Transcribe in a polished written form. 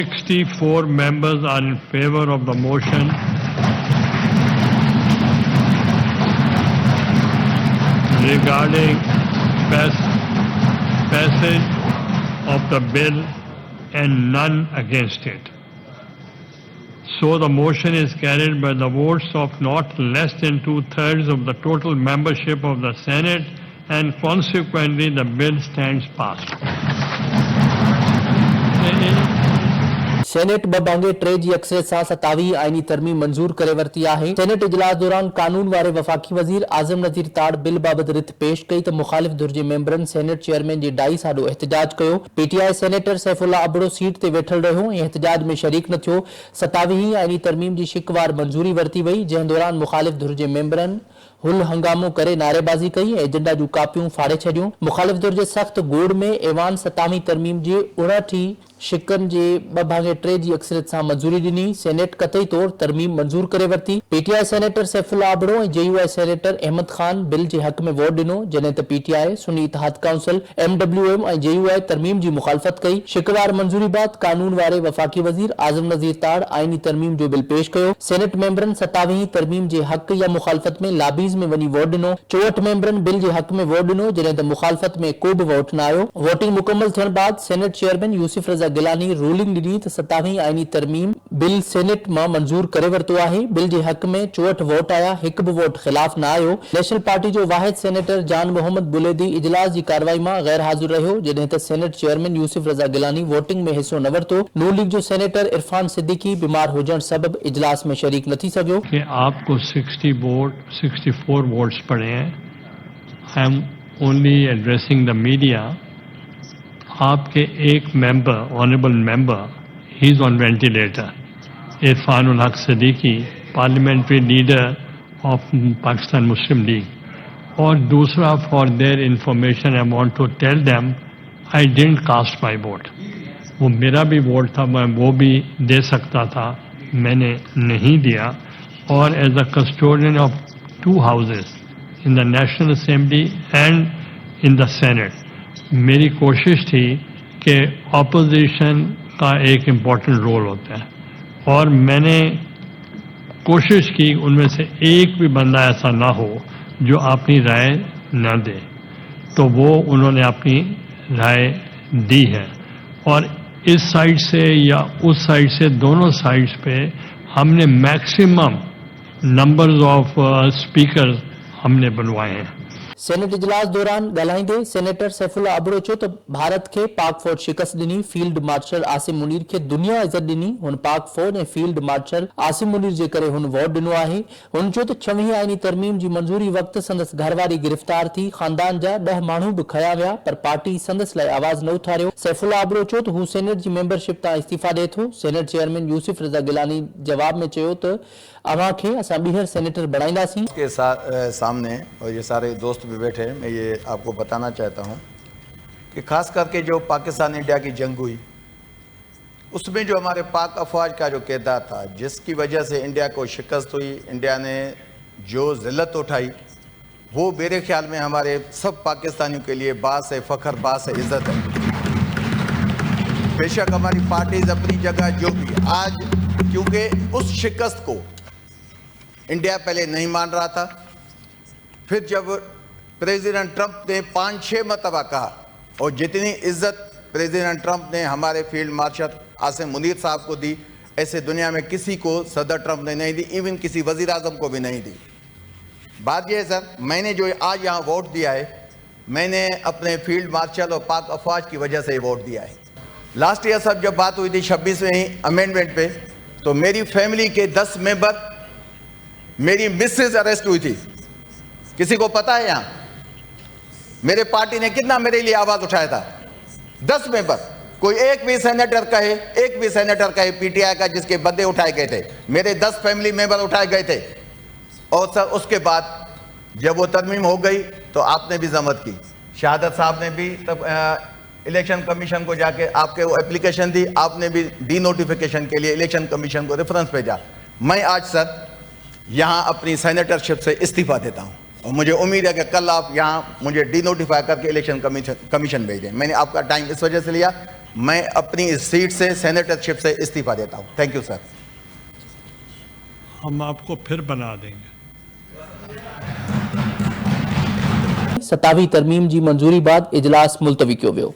64 members are in favor of the motion. Regarding passage of the bill and none against it. So the motion is carried by the votes of not less than 2/3 of the total membership of the Senate, and consequently the bill stands passed. Senate बबांगे टे जी अक्सरियत सां 27 आईनी तरमीम मंजूर करे वरती आहे। सेनेट इजलास दौरान कानून वारे वफाकी वज़ीर आज़म नज़ीर ताड़ बिल बाबत रिथ पेश कई तो मुखालिफ धुर जे मेंबरन सेनेट चेयरमैन जी डाई साडो एहतजाज कयो। PTI senator Saifullah Abro seat ते वेठल रहियो ऐं एहतजाज में शरीक न थियो। 27 आईनी तरमीम जी शिकवार मंजूरी वरती वई, जंहिं दौरान मुखालिफ धुर जे मेंबरन हुल हंगामो करे नारेबाज़ी कई ऐं एजेंडा जूं कापियूं फाड़े छॾियूं। मुखालिफ धुर जे सख़्त गोड़ में ऐवान 27 तरमीम जे 59 शिकन जे 2/3 जी अक्सरियत सां मंजूरी ॾिनी। सेनेट कतई तौर तरमीम मंजूर करे वरती। पीटीआई सेनेटर सैफुल्ला अबड़ो ऐं JUI senator Ahmed Khan bill जे हक़ में वोट ॾिनो, जॾहिं त PTI, Sunni Ittehad council, MWM ऐं जेयूआई तरमीम जी मुखालफ़त कई। शिकवार मंजूरी बाद कानून वारे वफाकी वज़ीर आज़म नज़ीर ताड़ आईनी तरमीम जो बिल पेश कयो। सेनेट मेंबरन 27 तरमीम जे हक़ या मुखालफ़त में लाबीज़ में वञी वोट ॾिनो। 64 मेंबरन बिल जे हक़ में वोट ॾिनो, जॾहिं त मुखालफ़त में को बि वोट न आयो। वोटिंग मुकम्मल थियण बाद सेनेट चेयरमैन यूसुफ रज़ा गिलानी रूलिंग ॾिनी त 27 आईनी तरमीम बिल सेनेट मां मंजूर करे वरतो आहे। बिल जे हक़ में 64 वोट आया, हिकु बि वोट ख़िलाफ़ न आयो। नेशनल पार्टी जो वाहिद सेनेटर जान मोहम्मद बुलेदी इजलास जी कार्रवाई मां गैर हाज़िर रहियो, जॾहिं त सेनेट चेयरमैन यूसुफ रज़ा गिलानी वोटिंग में हिस्सो न वरितो। नून लीग जो सेनेटर इरफान सिद्दीकी बीमार हुजण सबब इजलास में शरीक न थी सघियो। कि आपको 64 वोट्स पड़े हैं। I am only addressing the media. आपके एक member, honourable member, he is on ventilator, Irfanul Haq Siddiqui, parliamentary leader of Pakistan Muslim League. और दूसरा, for their information I want to tell them I didn't cast my vote. वो मेरा भी वोट था, मैं वो भी दे सकता था, मैंने नहीं दिया। और as a custodian of 2 houses in the national assembly and in the senate, मेरी कोशिश थी कि ऑपोजिशन का एक इम्पॉर्टेंट रोल होता है, और मैंने कोशिश की उनमें से एक भी बंदा ऐसा ना हो जो अपनी राय न दे। तो वो उन्होंने अपनी राय दी है, और इस साइड से या उस साइड से, दोनों साइड्स पे हमने मैक्सिमम नंबर्स ऑफ स्पीकर हमने बनवाए हैं। सेनेट इजलास दौरान ॻाल्हाईंदे सेनेटर सैफुल्ला अबड़ो चयो त भारत खे पाक फौज शिकस्त ॾिनी। फील्ड मार्शल आसिम मुनीर खे दुनिया इज़त ॾिनी। हुन पाक फौज ऐं फील्ड मार्शल आसिम मुनीर जे करे हुन वोट ॾिनो आहे। हुन चयो त 26 आईनी तरमीम जी मंजूरी वक़्तु संदसि घरवारी गिरफ़्तार थी। ख़ानदान जा 10 माण्हू बि खया विया, पर पार्टी संदसि लाइ आवाज़ न उथारियो। सैफुल्ला अबड़ो चयो त हू सेनेट जी मेंबरशिप तां इस्तीफ़ा ॾिए थो। सेनेट चेयरमैन यूसुफ रज़ा गिलानी जवाब में चयो त अवां खे असां ॿीहर सेनेटर बणाईंदासीं। के सामने और ये सारे दोस्त भी बैठे हैं, मैं ये आपको बताना चाहता हूँ कि ख़ास करके जो पाकिस्तान इंडिया की जंग हुई, उसमें जो हमारे पाक अफवाज का जो किरदार था, जिसकी वजह से इंडिया को शिकस्त हुई, इंडिया ने जो ज़िल्लत उठाई, वो मेरे ख्याल में हमारे सब पाकिस्तानियों के लिए बास है फ़ख्र, बास है इज़्ज़त है। बेशक हमारी पार्टीज़ अपनी जगह जो भी आज, क्योंकि उस शिकस्त को इंडिया पहले नहीं मान रहा था। फिर जब प्रेसिडेंट ट्रंप ने 5-6 मरतबा कहा, और जितनी इज्जत प्रेसिडेंट ट्रंप ने हमारे फील्ड मार्शल आसिम मुनीर साहब को दी, ऐसे दुनिया में किसी को सदर ट्रंप ने नहीं दी, इवन किसी वजीर आजम को भी नहीं दी। बात यह है सर, मैंने जो आज यहाँ वोट दिया है, मैंने अपने फील्ड मार्शल और पाक अफवाज की वजह से वोट दिया है। लास्ट ईयर सर जब बात हुई थी 26वें अमेंडमेंट पे, तो मेरी फैमिली के 10 मेंबर, मेरी मिसेज अरेस्ट हुई थी। किसी को पता है यहाँ मेरे पार्टी ने कितना मेरे लिए आवाज उठाया था? 10 मेंबर। कोई एक भी सेनेटर कहे पीटीआई का जिसके बदले उठाए गए थे, मेरे 10 फैमिली मेंबर उठाए गए थे। और सर उसके बाद जब वो तरमीम हो गई तो आपने भी जमत की, शहादत साहब ने भी तब इलेक्शन कमीशन को जाके आपके वो एप्लीकेशन दी, आपने भी डी नोटिफिकेशन के लिए इलेक्शन कमीशन को रेफरेंस भेजा। मैं आज सर यहाँ अपनी सेनेटरशिप से इस्तीफा देता हूँ, और मुझे उम्मीद है कि कल आप यहाँ मुझे डी नोटिफाई करके इलेक्शन कमीशन भेजें। मैंने आपका टाइम इस वजह से लिया, मैं अपनी इस सीट से सेनेटरशिप से इस्तीफा देता हूं। Thank you sir. हम आपको फिर बना देंगे। 27 तरमीम जी मंजूरी बाद इजलास मुलतवी कयो वियो।